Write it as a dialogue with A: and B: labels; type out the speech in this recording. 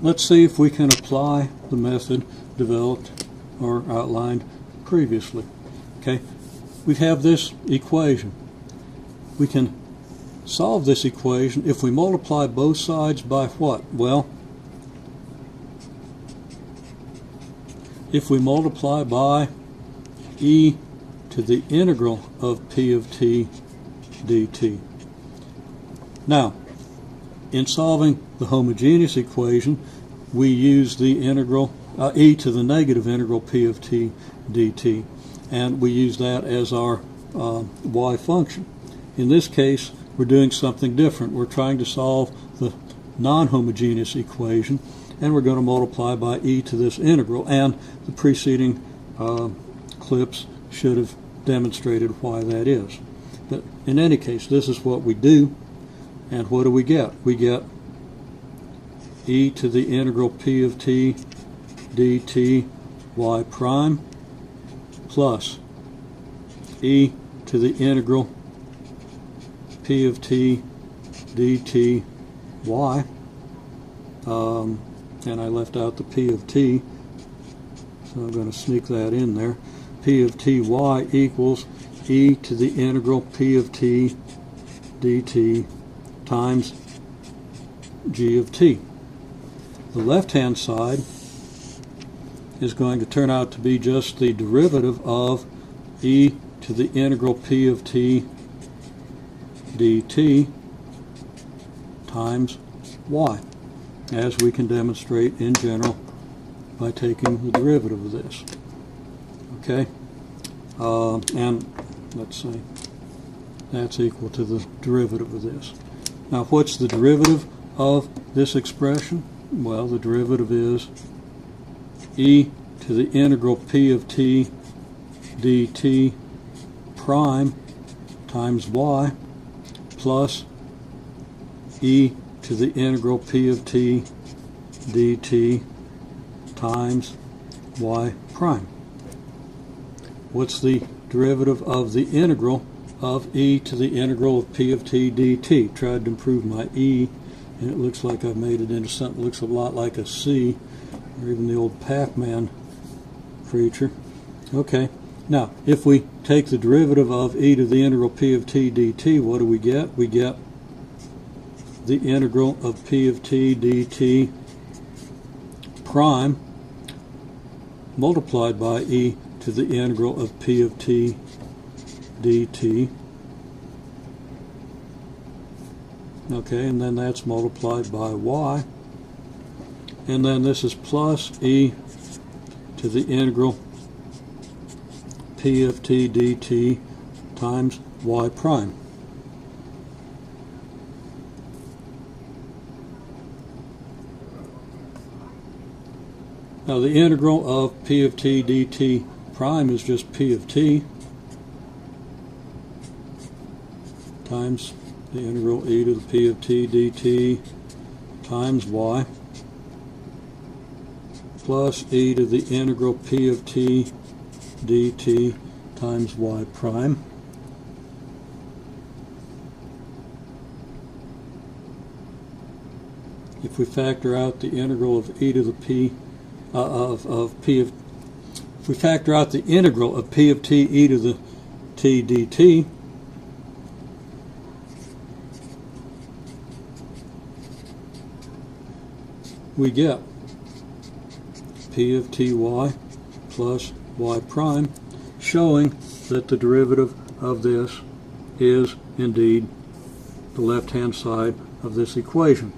A: let's see if we can apply the method developed or outlined previously. Okay, we have this equation. We can solve this equation if we multiply both sides by what? Well, if we multiply by e to the integral of p of t dt. Now, in solving the homogeneous equation, we use the integral e to the negative integral p of t dt, and we use that as our y function. In this case, we're doing something different. We're trying to solve the non-homogeneous equation, and we're going to multiply by e to this integral, and the preceding clips should have demonstrated why that is. But in any case, this is what we do, and what do we get? We get e to the integral p of t dt y prime plus e to the integral p of t dt y, and I left out the p of t, so I'm going to sneak that in there. P of t y equals e to the integral p of t dt times g of t. The left-hand side is going to turn out to be just the derivative of e to the integral p of t dt times y, as we can demonstrate in general by taking the derivative of this. Okay, and let's say that's equal to the derivative of this. Now, what's the derivative of this expression? Well, the derivative is e to the integral p of t dt prime times y plus e to the integral p of t dt times y prime. What's the derivative of the integral of e to the integral of p of t dt? Tried to improve my e, and it looks like I've made it into something that looks a lot like a C, or even the old Pac-Man creature. Okay, now if we take the derivative of e to the integral p of t dt, what do we get? We get the integral of p of t dt prime multiplied by e to the integral of p of t dt. Okay, and then that's multiplied by y, and then this is plus e to the integral p of t dt times y prime. Now the integral of p of t dt prime is just p of t times the integral e to the p of t dt times y plus e to the integral p of t dt times y prime. If we factor out the integral of e to the p if we factor out the integral of p of t e to the t dt, we get p of ty plus y prime, showing that the derivative of this is indeed the left-hand side of this equation.